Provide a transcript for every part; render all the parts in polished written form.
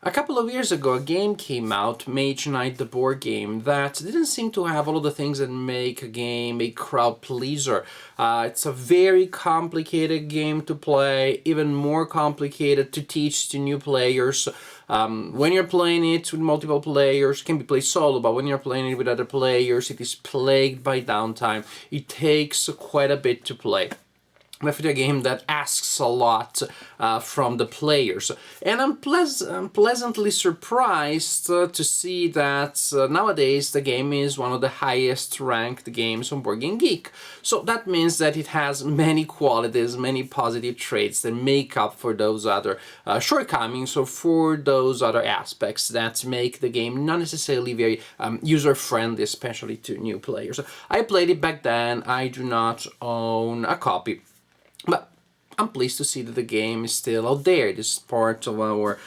A couple of years ago, a game came out, Mage Knight, the board game, that didn't seem to have all of the things that make a game a crowd pleaser. It's a very complicated game to play, even more complicated to teach to new players. When you're playing it with multiple players, it can be played solo, but when you're playing it with other players, it is plagued by downtime. It takes quite a bit to play. Definitely a game that asks a lot from the players. And I'm pleasantly surprised to see that nowadays the game is one of the highest ranked games on Board Game Geek. So that means that it has many qualities, many positive traits that make up for those other shortcomings or for those other aspects that make the game not necessarily very user-friendly, especially to new players. I played it back then. I do not own a copy. But I'm pleased to see that the game is still out there. It is part of our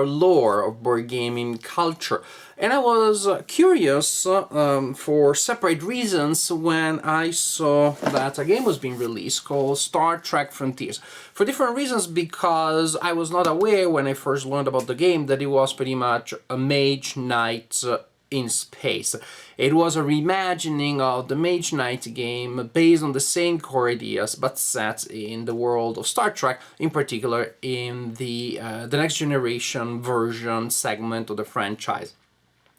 lore of board gaming culture. And I was curious for separate reasons when I saw that a game was being released called Star Trek Frontiers. For different reasons, because I was not aware when I first learned about the game that it was pretty much a Mage Knight in space. It was a reimagining of the Mage Knight game based on the same core ideas but set in the world of Star Trek, in particular in the Next Generation version segment of the franchise.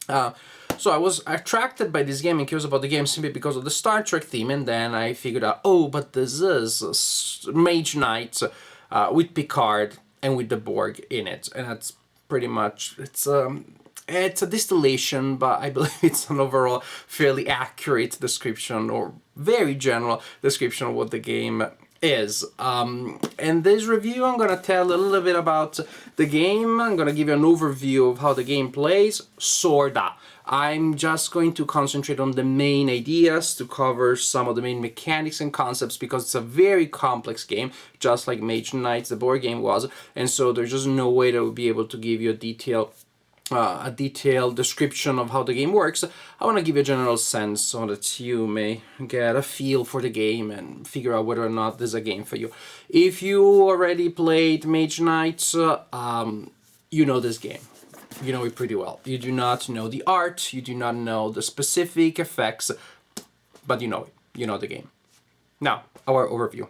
So I was attracted by this game and curious about the game simply because of the Star Trek theme, and then I figured out, oh, but this is Mage Knight with Picard and with the Borg in it, and that's pretty much, it's a distillation, but I believe it's an overall fairly accurate description or very general description of what the game is. In this review, I'm going to tell a little bit about the game. I'm going to give you an overview of how the game plays, sorta. I'm just going to concentrate on the main ideas to cover some of the main mechanics and concepts because it's a very complex game, just like Mage Knight, the board game was, and so there's just no way that I would be able to give you a detailed description of how the game works. I want to give you a general sense so that you may get a feel for the game and figure out whether or not this is a game for you. If you already played Mage Knight, you know this game. You know it pretty well. You do not know the art, you do not know the specific effects, but you know it. You know the game. Now, our overview.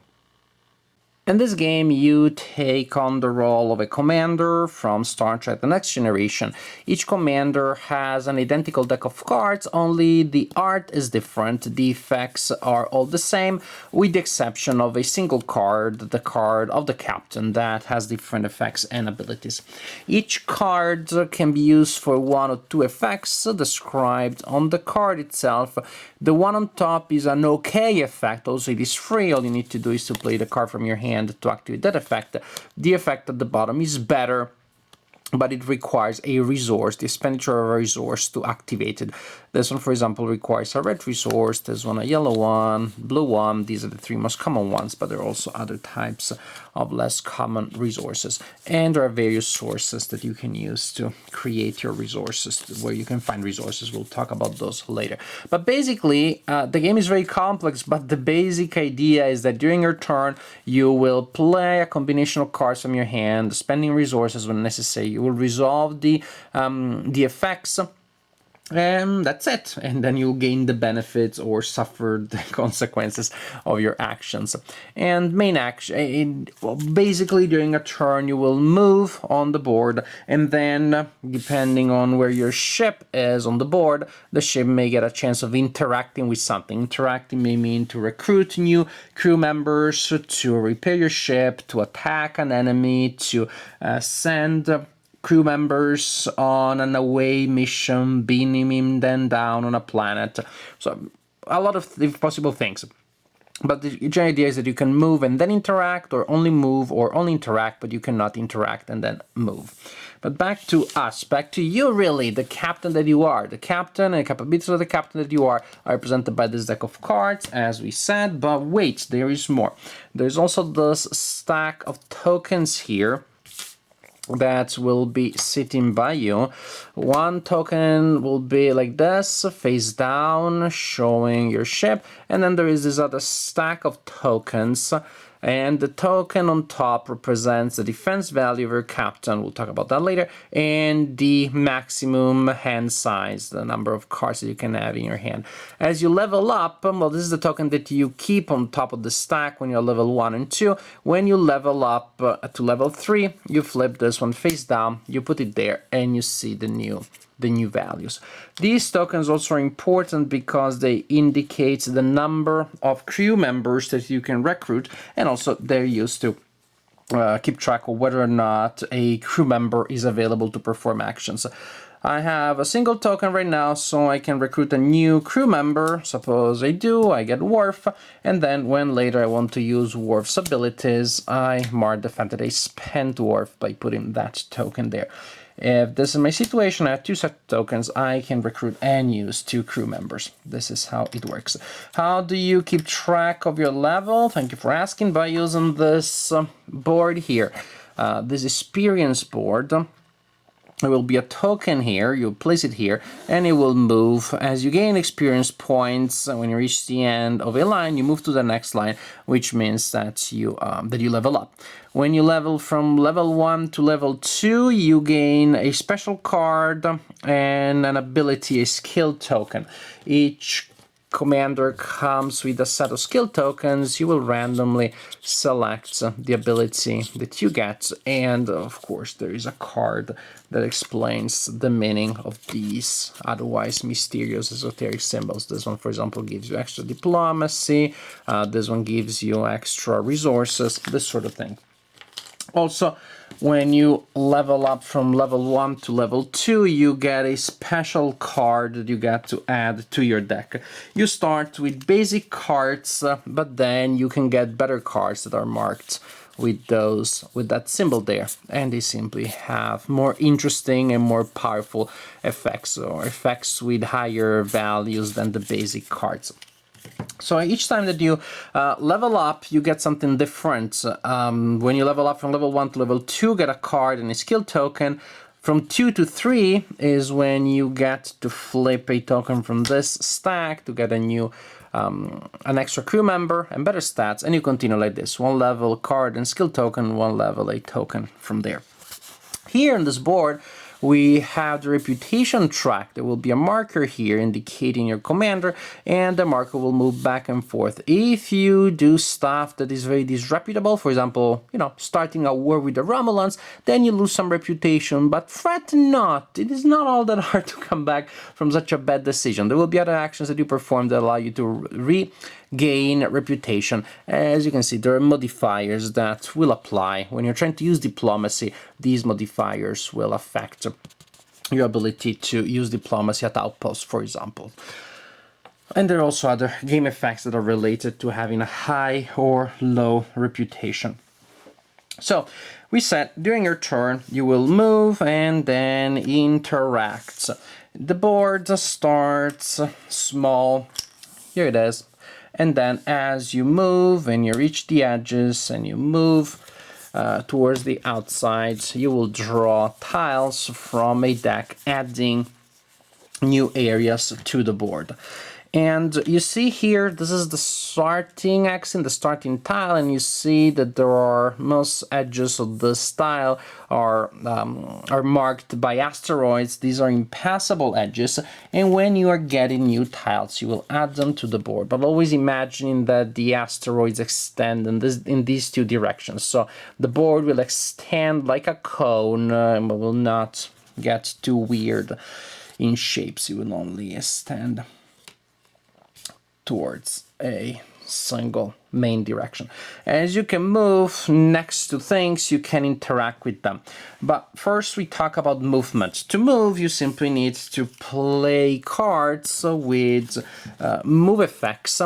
In this game, you take on the role of a commander from Star Trek The Next Generation. Each commander has an identical deck of cards, only the art is different. The effects are all the same, with the exception of a single card, the card of the captain, that has different effects and abilities. Each card can be used for one or two effects described on the card itself. The one on top is an OK effect, also it is free, all you need to do is to play the card from your hand to activate that effect. The effect at the bottom is better, but it requires a resource, the expenditure of a resource to activate it. This one, for example, requires a red resource, this one a yellow one, blue one. These are the three most common ones, but there are also other types of less common resources. And there are various sources that you can use to create your resources, where you can find resources. We'll talk about those later. But basically, the game is very complex, but the basic idea is that during your turn, you will play a combination of cards from your hand, spending resources when necessary. You will resolve the effects, and that's it. And then you'll gain the benefits or suffer the consequences of your actions. And main action, basically during a turn, you will move on the board, and then depending on where your ship is on the board, the ship may get a chance of interacting with something. Interacting may mean to recruit new crew members, to repair your ship, to attack an enemy, to send crew members on an away mission, beaming them down on a planet. So a lot of possible things. But the general idea is that you can move and then interact, or only move or only interact, but you cannot interact and then move. But back to us, back to you really, the captain that you are. The captain and capabilities of the captain that you are represented by this deck of cards, as we said, but wait, there is more. There's also this stack of tokens here that will be sitting by you. One token will be like this, face down, showing your ship, and then there is this other stack of tokens And the token on top represents the defense value of your captain, we'll talk about that later, and the maximum hand size, the number of cards that you can have in your hand. As you level up, well, this is the token that you keep on top of the stack when you're level 1 and 2. When you level up to level 3, you flip this one face down, you put it there, and you see the new values. These tokens also are important because they indicate the number of crew members that you can recruit, and also they're used to keep track of whether or not a crew member is available to perform actions. I have a single token right now, so I can recruit a new crew member. Suppose I do, I get Worf, and then when later I want to use Worf's abilities, I mark the fact that I spent Worf by putting that token there. If this is my situation, I have 2 such tokens, I can recruit and use 2 crew members. This is how it works. How do you keep track of your level? Thank you for asking. By using this board here, this experience board. There will be a token here, you place it here, and it will move. As you gain experience points, when you reach the end of a line, you move to the next line, which means that you level up. When you level from level 1 to level 2, you gain a special card and an ability, a skill token. Each commander comes with a set of skill tokens. You will randomly select the ability that you get, and of course there is a card that explains the meaning of these otherwise mysterious esoteric symbols. This one, for example, gives you extra diplomacy, this one gives you extra resources, this sort of thing. Also, when you level up from level 1 to level 2, you get a special card that you get to add to your deck. You start with basic cards, but then you can get better cards that are marked with that symbol there, and they simply have more interesting and more powerful effects, or effects with higher values than the basic cards. So each time that you level up, you get something different. When you level up from level 1 to level 2, get a card and a skill token. From 2 to 3 is when you get to flip a token from this stack to get a new, an extra crew member and better stats, and you continue like this. 1 level card and skill token, 1 level a token from there. Here on this board, we have the reputation track. There will be a marker here indicating your commander, and the marker will move back and forth. If you do stuff that is very disreputable, for example, starting a war with the Romulans, then you lose some reputation, but fret not. It is not all that hard to come back from such a bad decision. There will be other actions that you perform that allow you to regain reputation. As you can see, there are modifiers that will apply. When you're trying to use diplomacy, these modifiers will affect your ability to use diplomacy at outposts, for example. And there are also other game effects that are related to having a high or low reputation. So, we said during your turn you will move and then interact. The board starts small, here it is, and then as you move and you reach the edges and you move towards the outside, you will draw tiles from a deck, adding new areas to the board. And you see here, this is the starting action, the starting tile, and you see that there are most edges of this tile are marked by asteroids. These are impassable edges, and when you are getting new tiles, you will add them to the board. But always imagining that the asteroids extend in these 2 directions. So the board will extend like a cone, and will not get too weird in shapes. You will only extend towards a single main direction. As you can move next to things, you can interact with them. But first we talk about movement. To move, you simply need to play cards with move effects.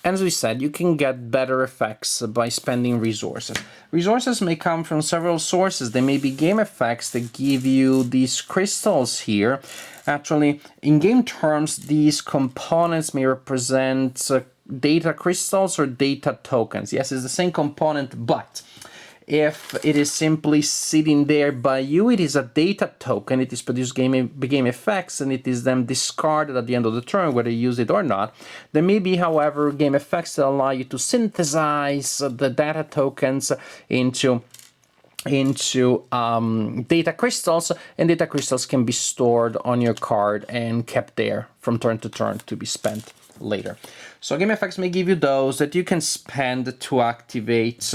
As we said, you can get better effects by spending resources. Resources may come from several sources. They may be game effects that give you these crystals here. Actually, in game terms, these components may represent data crystals or data tokens. Yes, it's the same component, but if it is simply sitting there by you, it is a data token. It is produced game effects, and it is then discarded at the end of the turn, whether you use it or not. There may be, however, game effects that allow you to synthesize the data tokens into data crystals, and data crystals can be stored on your card and kept there from turn to turn to be spent later. So game effects may give you those that you can spend to activate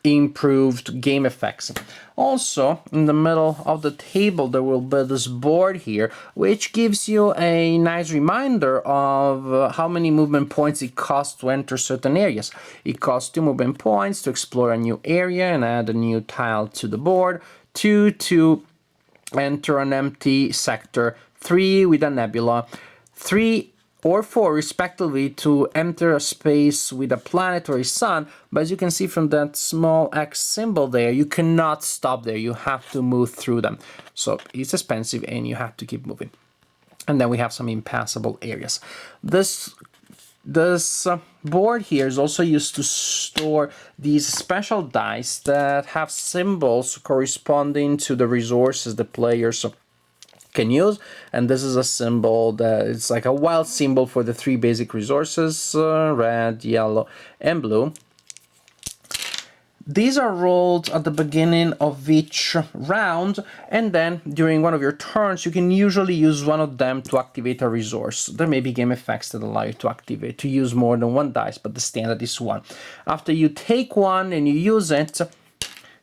improved game effects. Also, in the middle of the table, there will be this board here, which gives you a nice reminder of how many movement points it costs to enter certain areas. It costs 2 movement points to explore a new area and add a new tile to the board, 2 to enter an empty sector, 3 with a nebula, 3 or 4 respectively to enter a space with a planet or a sun. But as you can see from that small X symbol there, you cannot stop there. You have to move through them. So it's expensive and you have to keep moving. And then we have some impassable areas. This board here is also used to store these special dice that have symbols corresponding to the resources the players can use, and this is a symbol that it's like a wild symbol for the 3 basic resources, red, yellow, and blue. These are rolled at the beginning of each round, and then during one of your turns you can usually use one of them to activate a resource. There may be game effects that allow you to use more than 1 dice, but the standard is 1. After you take one and you use it,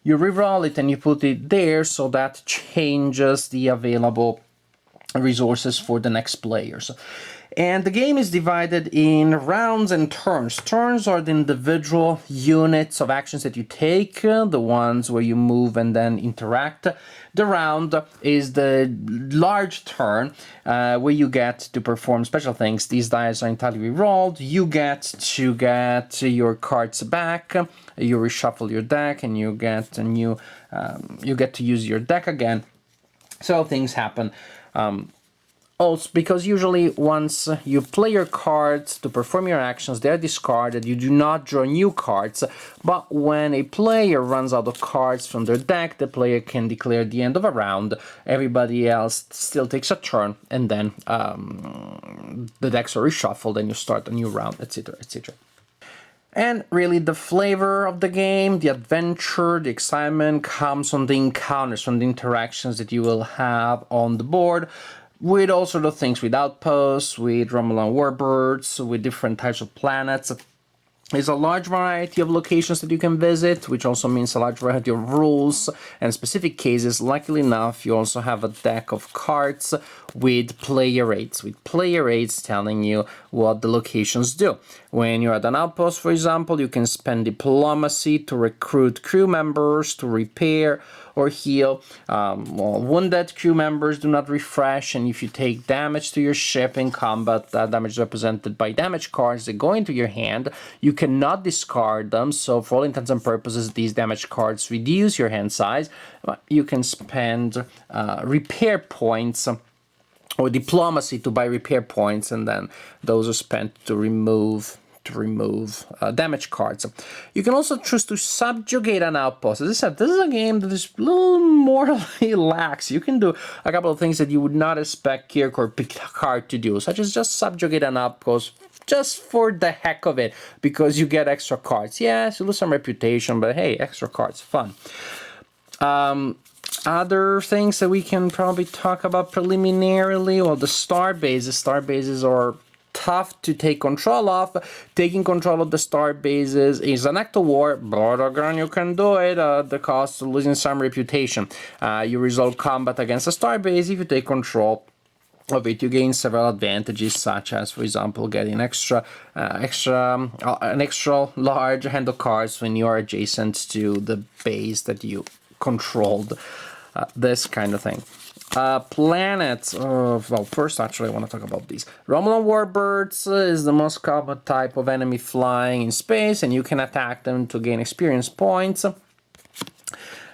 you reroll it and you put it there, so that changes the available resources for the next players. And the game is divided in rounds and turns. Turns are the individual units of actions that you take, the ones where you move and then interact. The round is the large turn where you get to perform special things. These dice are entirely rolled. You get to get your cards back. You reshuffle your deck and you get a new. You get to use your deck again. So things happen. Also, because usually once you play your cards to perform your actions, they're discarded. You do not draw new cards, but when a player runs out of cards from their deck, the player can declare the end of a round. Everybody else still takes a turn, and then the decks are reshuffled and you start a new round, etc., etc. And really the flavor of the game, the adventure, the excitement comes from the encounters, from the interactions that you will have on the board, with all sorts of things, with outposts, with Romulan warbirds, with different types of planets. There's a large variety of locations that you can visit, which also means a large variety of rules and specific cases. Luckily enough, you also have a deck of cards with player aids telling you what the locations do. When you're at an outpost, for example, you can spend diplomacy to recruit crew members, to repair or heal. Wounded crew members do not refresh, and if you take damage to your ship in combat, that damage is represented by damage cards that go into your hand. You cannot discard them, so for all intents and purposes, these damage cards reduce your hand size. You can spend repair points or diplomacy to buy repair points, and then those are spent to remove damage cards. You can also choose to subjugate an outpost. As I said, this is a game that is a little morally lax. You can do a couple of things that you would not expect Kirk or Picard to do, such as just subjugate an outpost just for the heck of it, because you get extra cards. Yes, you lose some reputation, but hey, extra cards, fun. Other things that we can probably talk about preliminarily, well, the star bases. Star bases are tough to take control of. Taking control of the star bases is an act of war, but again, you can do it at the cost of losing some reputation. You resolve combat against a star base. If you take control of it, you gain several advantages, such as, for example, getting an extra large hand of cards when you are adjacent to the base that you controlled. This kind of thing. Planets. Well, first, actually, I want to talk about these. Romulan warbirds is the most common type of enemy flying in space, and you can attack them to gain experience points.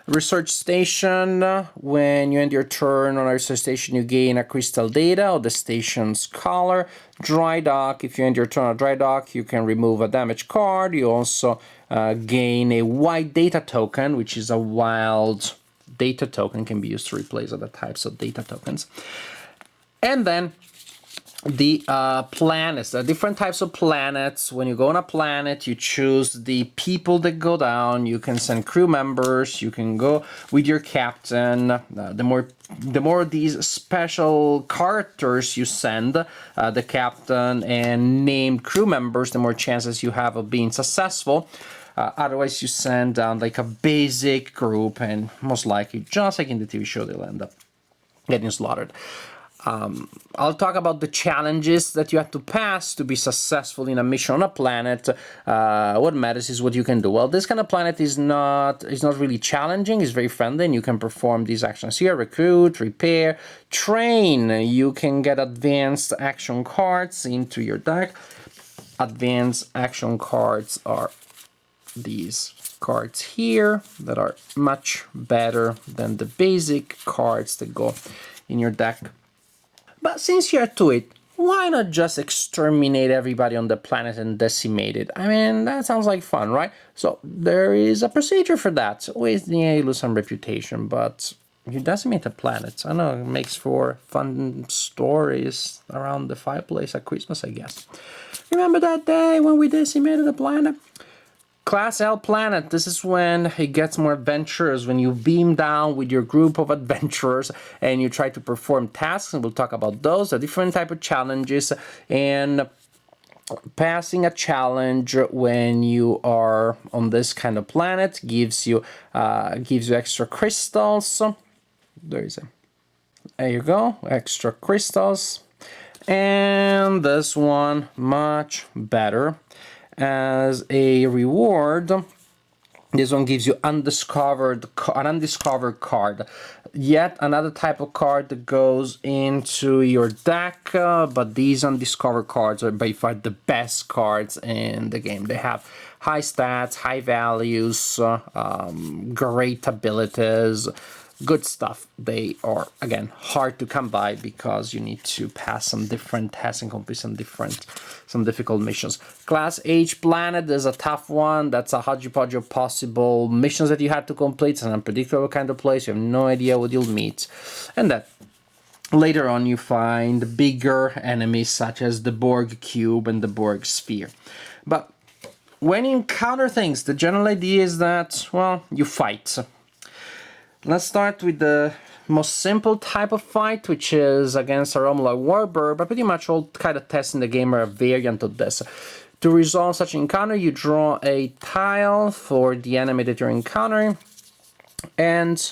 Research station. When you end your turn on a research station, you gain a crystal data of the station's color. Dry dock. If you end your turn on dry dock, you can remove a damage card. You also gain a white data token, which is a wild data token, can be used to replace other types of data tokens. And then the planets, the different types of planets. When you go on a planet, you choose the people that go down. You can send crew members. You can go with your captain. The more these special characters you send, the captain and named crew members, the more chances you have of being successful. Otherwise, you send down like a basic group, and most likely, just like in the TV show, they'll end up getting slaughtered. I'll talk about the challenges that you have to pass to be successful in a mission on a planet. What matters is what you can do. Well, this kind of planet is not really challenging. It's very friendly, and you can perform these actions here: recruit, repair, train. You can get advanced action cards into your deck. Advanced action cards are these cards here that are much better than the basic cards that go in your deck. But since you're to it, why not just exterminate everybody on the planet and decimate it? I mean, that sounds like fun, right? So there is a procedure for that. Always you lose some reputation, but you decimate the planet. I know, it makes for fun stories around the fireplace at Christmas, I guess. Remember that day when we decimated the planet? Class L planet, this is when it gets more adventurous, when you beam down with your group of adventurers and you try to perform tasks, and we'll talk about those, the different type of challenges, and passing a challenge when you are on this kind of planet gives you extra crystals. There you go, extra crystals. And this one, much better. As a reward, this one gives you an undiscovered card. Yet another type of card that goes into your deck, but these undiscovered cards are by far the best cards in the game. They have high stats, high values, great abilities, good stuff. They are, again, hard to come by because you need to pass some different tests and complete some difficult missions. Class H planet is a tough one. That's a hodgepodge of possible missions that you have to complete. It's an unpredictable kind of place. You have no idea what you'll meet. And that later on you find bigger enemies such as the Borg Cube and the Borg Sphere. But when you encounter things, the general idea is that, well, you fight. Let's start with the most simple type of fight, which is against a Romulan warbird, but pretty much all kind of tests in the game are a variant of this. To resolve such an encounter, you draw a tile for the enemy that you're encountering, and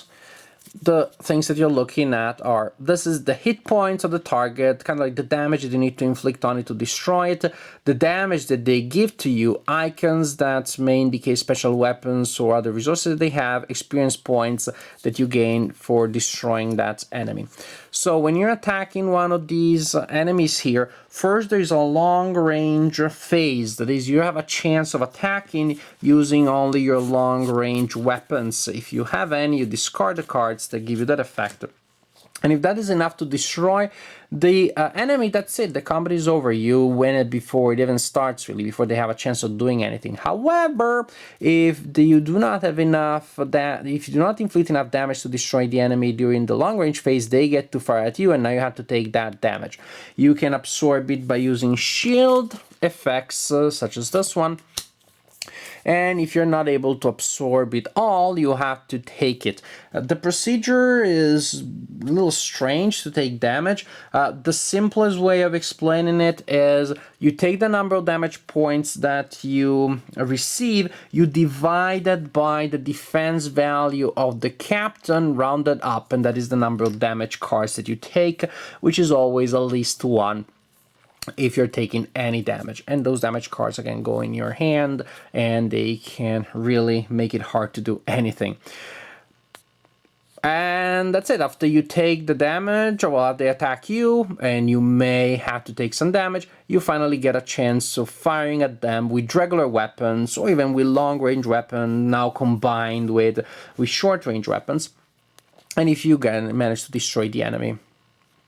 the things that you're looking at are, this is the hit points of the target, kind of like the damage that you need to inflict on it to destroy it, the damage that they give to you, icons that may indicate special weapons or other resources that they have, experience points that you gain for destroying that enemy. So when you're attacking one of these enemies here, first there's a long range phase. That is, you have a chance of attacking using only your long range weapons. If you have any, you discard the cards that give you that effect. And if that is enough to destroy the enemy, that's it. The combat is over. You win it before it even starts, really, before they have a chance of doing anything. However, if you do not have enough, if you do not inflict enough damage to destroy the enemy during the long range phase, they get to fire at you, and now you have to take that damage. You can absorb it by using shield effects, such as this one. And if you're not able to absorb it all, you have to take it. The procedure is a little strange to take damage. The simplest way of explaining it is you take the number of damage points that you receive, you divide it by the defense value of the captain rounded up, and that is the number of damage cards that you take, which is always at least 1. If you're taking any damage, and those damage cards again go in your hand, and they can really make it hard to do anything. And that's it. After you take the damage, well, they attack you, and you may have to take some damage, you finally get a chance of firing at them with regular weapons, or even with long-range weapons, now combined with short-range weapons. And if you manage to destroy the enemy,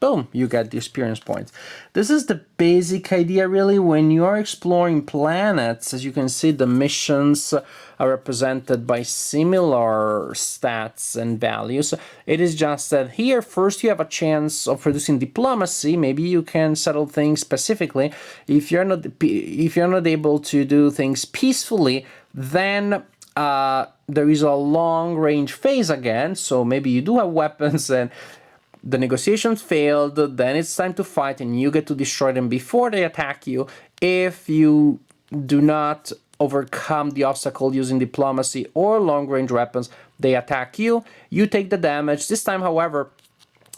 boom, you get the experience points. This is the basic idea, really. When you are exploring planets, as you can see, the missions are represented by similar stats and values. It is just that here, first you have a chance of producing diplomacy. Maybe you can settle things specifically. If you're not able to do things peacefully, then there is a long range phase again. So maybe you do have weapons and the negotiations failed, then it's time to fight and you get to destroy them before they attack you. If you do not overcome the obstacle using diplomacy or long-range weapons, they attack you, you take the damage. This time, however,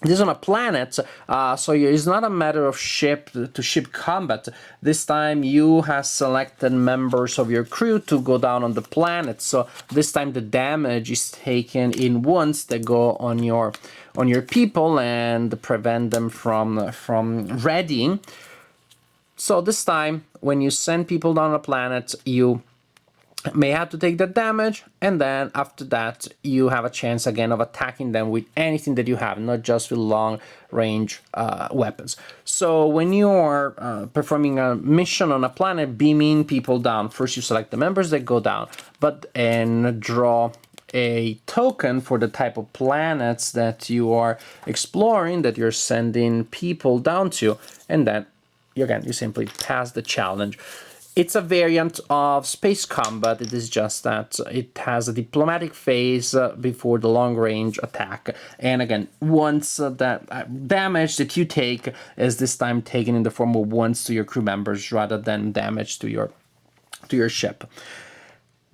this is on a planet, so it's not a matter of ship-to-ship combat. This time you have selected members of your crew to go down on the planet, so this time the damage is taken in wounds that go on your people and prevent them from readying. So this time, when you send people down a planet, you may have to take that damage, and then after that you have a chance again of attacking them with anything that you have, not just with long range weapons. So when you are performing a mission on a planet, beaming people down, first you select the members that go down, and draw a token for the type of planets that you are exploring, that you're sending people down to, and then you simply pass the challenge. It's a variant of space combat. It is just that it has a diplomatic phase before the long-range attack. And again, once that damage that you take is this time taken in the form of wounds to your crew members rather than damage to your ship.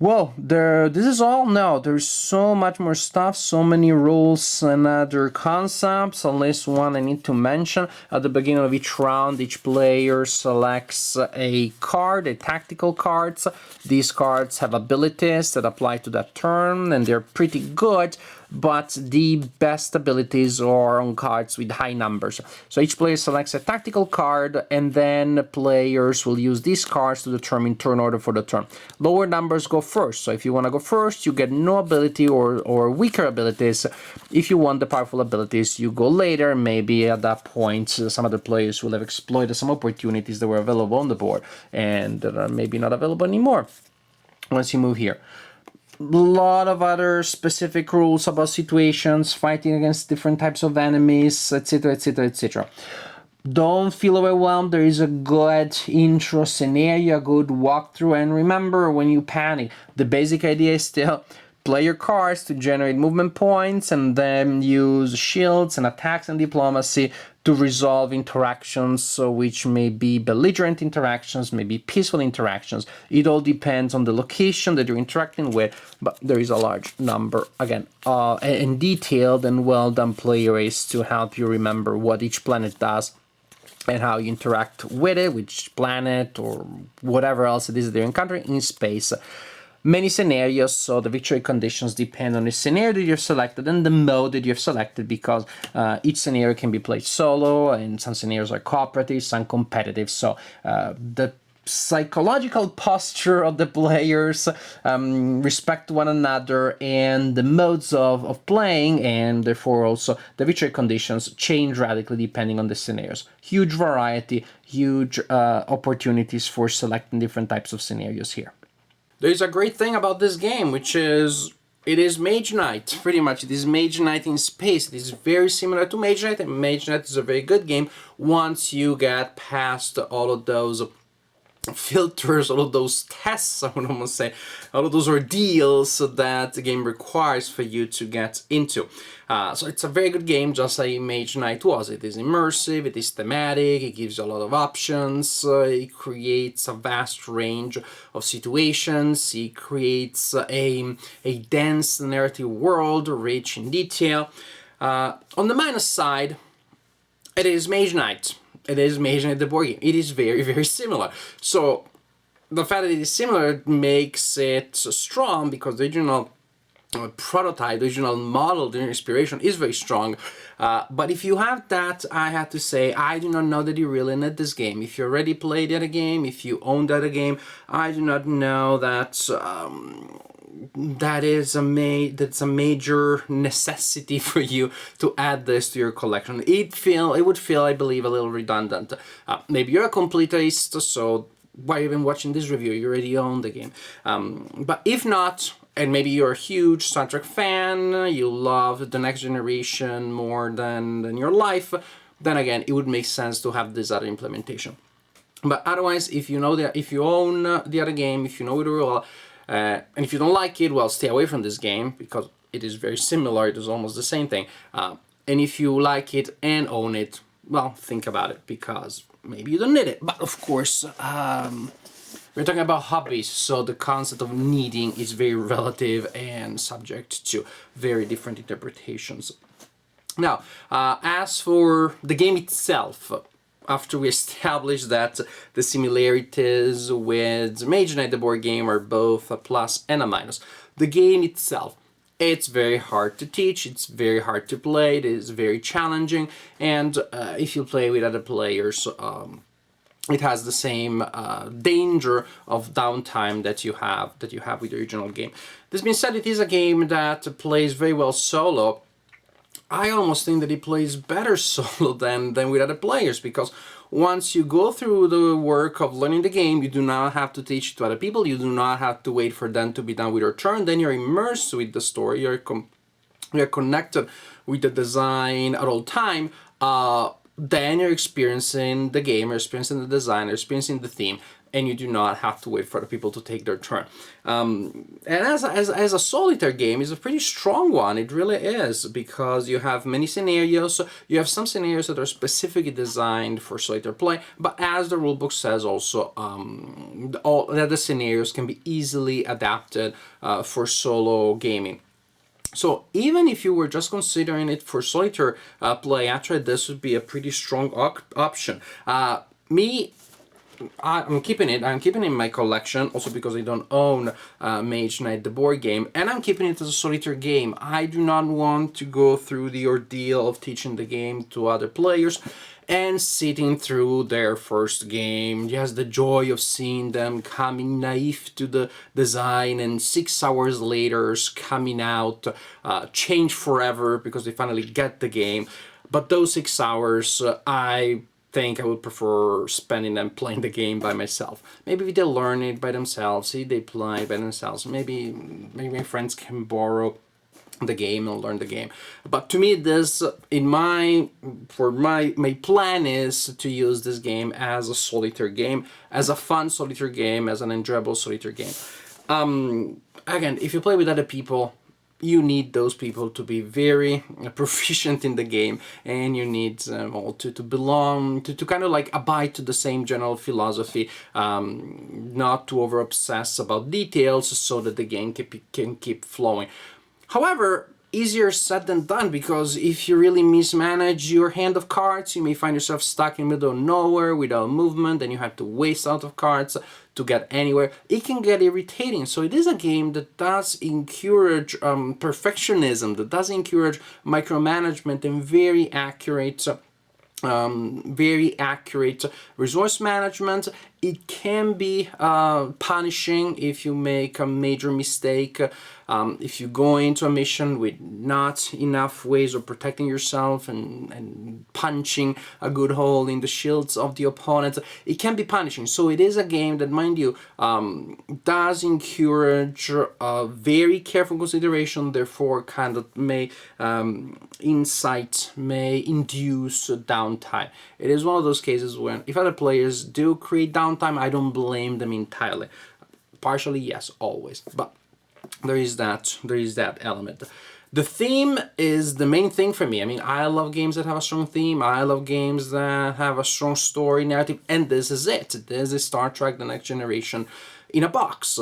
Well, this is all? No, there's so much more stuff, so many rules and other concepts. At least one I need to mention. At the beginning of each round, each player selects a card, a tactical cards. These cards have abilities that apply to that turn, and they're pretty good, but the best abilities are on cards with high numbers. So each player selects a tactical card, and then players will use these cards to determine turn order for the turn. Lower numbers go first. So if you want to go first, you get no ability or weaker abilities. If you want the powerful abilities, you go later. Maybe at that point, some other players will have exploited some opportunities that were available on the board and that are maybe not available anymore once you move here. Lot of other specific rules about situations, fighting against different types of enemies, etc, etc, etc. Don't feel overwhelmed. There is a good intro scenario, a good walkthrough, and remember, when you panic, the basic idea is still play your cards to generate movement points and then use shields and attacks and diplomacy to resolve interactions, which may be belligerent interactions, maybe peaceful interactions. It all depends on the location that you're interacting with, but there is a large number, again, and detailed and well-done player aids to help you remember what each planet does and how you interact with it, which planet or whatever else it is that you're encountering in space. Many scenarios, so the victory conditions depend on the scenario that you've selected and the mode that you've selected, because each scenario can be played solo, and some scenarios are cooperative, some competitive. So the psychological posture of the players, respect one another, and the modes of playing, and therefore also the victory conditions change radically depending on the scenarios. Huge variety, huge opportunities for selecting different types of scenarios here. There's a great thing about this game, which is it is Mage Knight. Pretty much, it is Mage Knight in space. It is very similar to Mage Knight, and Mage Knight is a very good game once you get past all of those filters, all of those tests, I would almost say, all of those ordeals that the game requires for you to get into. So it's a very good game, just like Mage Knight was. It is immersive, it is thematic, it gives you a lot of options, it creates a vast range of situations, it creates a dense narrative world, rich in detail. On the minus side, it is Mage Knight. It is Mage Knight the board game. It is very, very similar. So the fact that it is similar makes it strong, because the original prototype, the original model, the inspiration is very strong. But if you have that, I have to say, I do not know that you really need this game. If you already played the other game, if you own the other game, I do not know that that's a major necessity for you to add this to your collection. It would feel, I believe, a little redundant. Maybe you're a completist, so why even watching this review? You already own the game. But if not, and maybe you're a huge Star Trek fan, you love the Next Generation more than your life, then again, it would make sense to have this other implementation. But otherwise, if you own the other game, if you know it really well, and if you don't like it, well, stay away from this game, because it is very similar, it is almost the same thing. And if you like it and own it, well, think about it, because maybe you don't need it. But of course, we're talking about hobbies, so the concept of needing is very relative and subject to very different interpretations. Now, as for the game itself, after we establish that the similarities with Mage Knight, the board game, are both a plus and a minus, the game itself, it's very hard to teach, it's very hard to play, it is very challenging, and if you play with other players, it has the same danger of downtime that you have with the original game. This being said, it is a game that plays very well solo. I almost think that it plays better solo than with other players, because once you go through the work of learning the game, you do not have to teach it to other people, you do not have to wait for them to be done with your turn, then you're immersed with the story, you're connected with the design at all time, then you're experiencing the game, you're experiencing the design, you're experiencing the theme, and you do not have to wait for the people to take their turn. And as a solitaire game, it's a pretty strong one, it really is, because you have many scenarios. You have some scenarios that are specifically designed for solitaire play, but as the rulebook says also, all the other scenarios can be easily adapted for solo gaming. So even if you were just considering it for solitaire play, actually this would be a pretty strong option. I'm keeping it in my collection, also because I don't own Mage Knight, the board game, and I'm keeping it as a solitaire game. I do not want to go through the ordeal of teaching the game to other players and sitting through their first game, just the joy of seeing them coming naive to the design and 6 hours later coming out changed forever because they finally get the game. But those 6 hours, I think I would prefer spending them playing the game by myself. Maybe they learn it by themselves, see they play by themselves. Maybe my friends can borrow the game and learn the game. But to me, this my plan is to use this game as a solitaire game, as a fun solitaire game, as an enjoyable solitaire game. Again, if you play with other people, you need those people to be very proficient in the game, and you need all to belong, to kind of like abide to the same general philosophy, not to over obsess about details so that the game can keep flowing. However, easier said than done, because if you really mismanage your hand of cards, you may find yourself stuck in the middle of nowhere without movement, and you have to waste out of cards to get anywhere. It can get irritating. So it is a game that does encourage perfectionism, that does encourage micromanagement and very accurate resource management. It can be punishing if you make a major mistake, if you go into a mission with not enough ways of protecting yourself and punching a good hole in the shields of the opponent. It can be punishing. So it is a game that, mind you, does encourage very careful consideration, therefore kind of may induce downtime. It is one of those cases when if other players do create downtime, I don't blame them entirely. Partially, yes, always, but there is that element. The theme is the main thing for me. I mean, I love games that have a strong theme. I love games that have a strong story narrative, and this is it. This is Star Trek: The Next Generation in a box.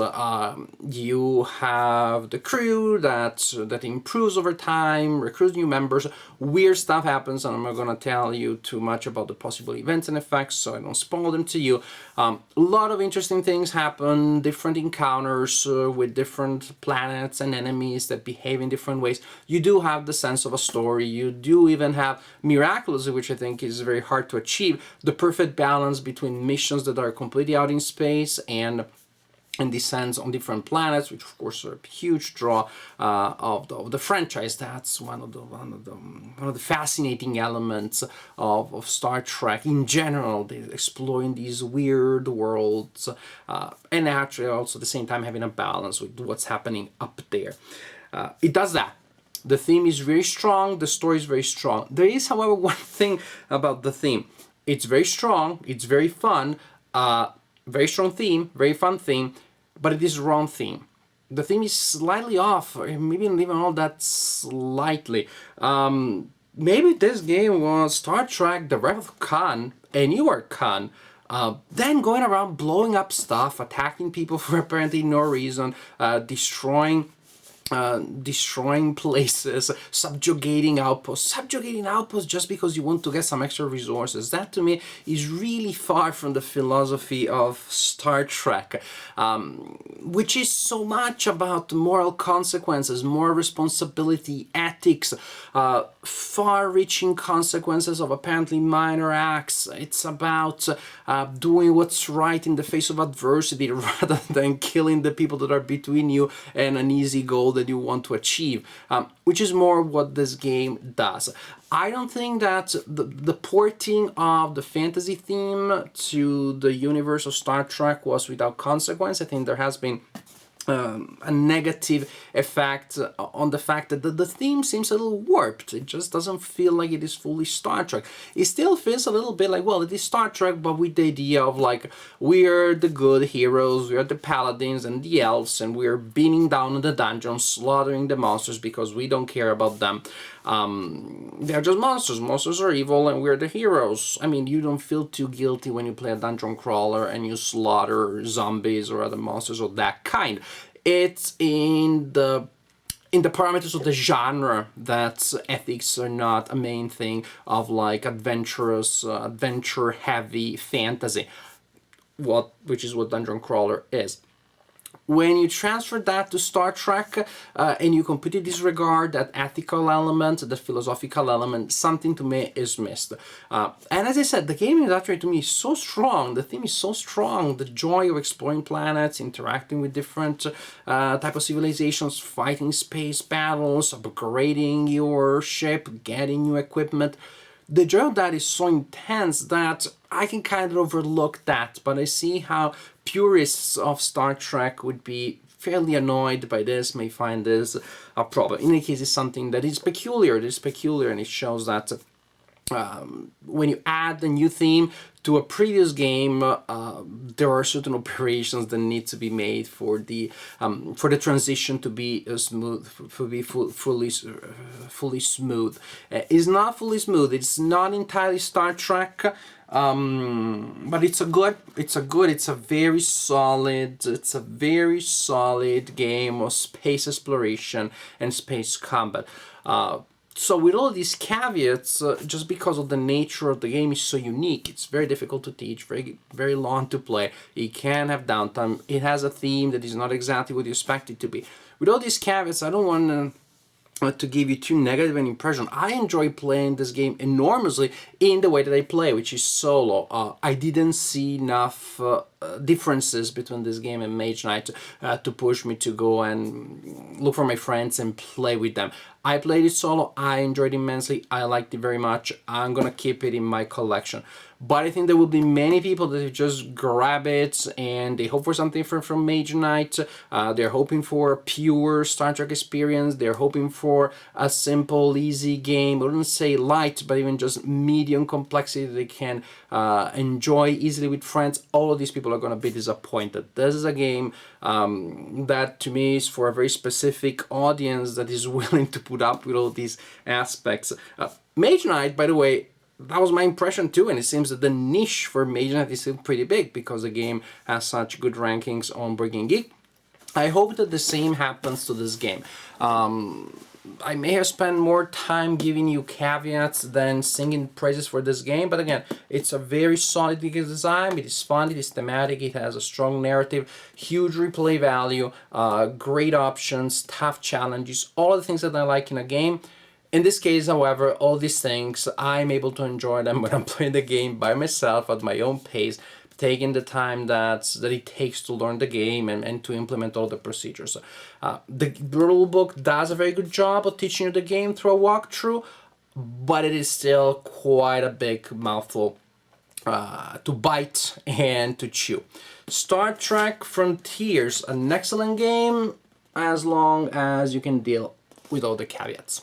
You have the crew that improves over time, recruits new members, weird stuff happens, and I'm not going to tell you too much about the possible events and effects, so I don't spoil them to you. A lot of interesting things happen, different encounters with different planets and enemies that behave in different ways. You do have the sense of a story. You do even have, miraculously, which I think is very hard to achieve, the perfect balance between missions that are completely out in space and and descends on different planets, which of course are a huge draw of the franchise. That's one of the fascinating elements of Star Trek in general. They exploring these weird worlds, and actually also at the same time having a balance with what's happening up there. It does that. The theme is very strong. The story is very strong. There is, however, one thing about the theme. It's very strong. It's very fun. Very strong theme. Very fun theme. But it is wrong theme. The theme is slightly off, or maybe not even all that slightly. Maybe this game was Star Trek: The Wrath of Khan, and you are Khan. Then going around blowing up stuff, attacking people for apparently no reason, destroying places, subjugating outposts just because you want to get some extra resources. That to me is really far from the philosophy of Star Trek, which is so much about moral consequences, moral responsibility, ethics, far-reaching consequences of apparently minor acts. It's about doing what's right in the face of adversity rather than killing the people that are between you and an easy goal that you want to achieve, which is more what this game does. I don't think that the porting of the fantasy theme to the universe of Star Trek was without consequence. I think there has been a negative effect on the fact that the theme seems a little warped. It just doesn't feel like it is fully Star Trek. It still feels a little bit like, well, it is Star Trek, but with the idea of like, we're the good heroes, we're the paladins and the elves, and we're beating down in the dungeon, slaughtering the monsters because we don't care about them. They're just monsters. Monsters are evil and we're the heroes. I mean, you don't feel too guilty when you play a dungeon crawler and you slaughter zombies or other monsters of that kind. It's in the parameters of the genre that ethics are not a main thing of like adventurous, adventure-heavy fantasy, which is what dungeon crawler is. When you transfer that to Star Trek and you completely disregard that ethical element, that philosophical element, something to me is missed. And as I said, the game is actually to me so strong, the theme is so strong, the joy of exploring planets, interacting with different type of civilizations, fighting space battles, upgrading your ship, getting new equipment. The joy of that is so intense that I can kind of overlook that, but I see how purists of Star Trek would be fairly annoyed by this, may find this a problem. In any case, it's something that is peculiar, and it shows that when you add a new theme to a previous game, there are certain operations that need to be made for the transition to be smooth, fully smooth. It's not fully smooth. It's not entirely Star Trek. But it's a very solid game of space exploration and space combat. So with all these caveats, just because of the nature of the game is so unique, it's very difficult to teach, very long to play. It can have downtime. It has a theme that is not exactly what you expect it to be. With all these caveats, I don't want to give you too negative an impression. I enjoy playing this game enormously in the way that I play, which is solo. I didn't see enough differences between this game and Mage Knight to push me to go and look for my friends and play with them. I played it solo. I enjoyed it immensely. I liked it very much. I'm gonna keep it in my collection. But I think there will be many people that just grab it and they hope for something different from Mage Knight. They're hoping for a pure Star Trek experience. They're hoping for a simple, easy game. I wouldn't say light, but even just medium complexity that they can enjoy easily with friends. All of these people are going to be disappointed. This is a game that to me is for a very specific audience that is willing to put up with all these aspects. Mage Knight, by the way, that was my impression too, and it seems that the niche for Mage Knight is still pretty big because the game has such good rankings on Board Game Geek. I hope that the same happens to this game. I may have spent more time giving you caveats than singing praises for this game, but again, it's a very solid design. It is fun, it is thematic, it has a strong narrative, huge replay value, great options, tough challenges, all the things that I like in a game. In this case, however, all these things, I'm able to enjoy them when I'm playing the game by myself at my own pace, taking the time that it takes to learn the game and to implement all the procedures. The rule book does a very good job of teaching you the game through a walkthrough, but it is still quite a big mouthful to bite and to chew. Star Trek Frontiers, an excellent game as long as you can deal with all the caveats.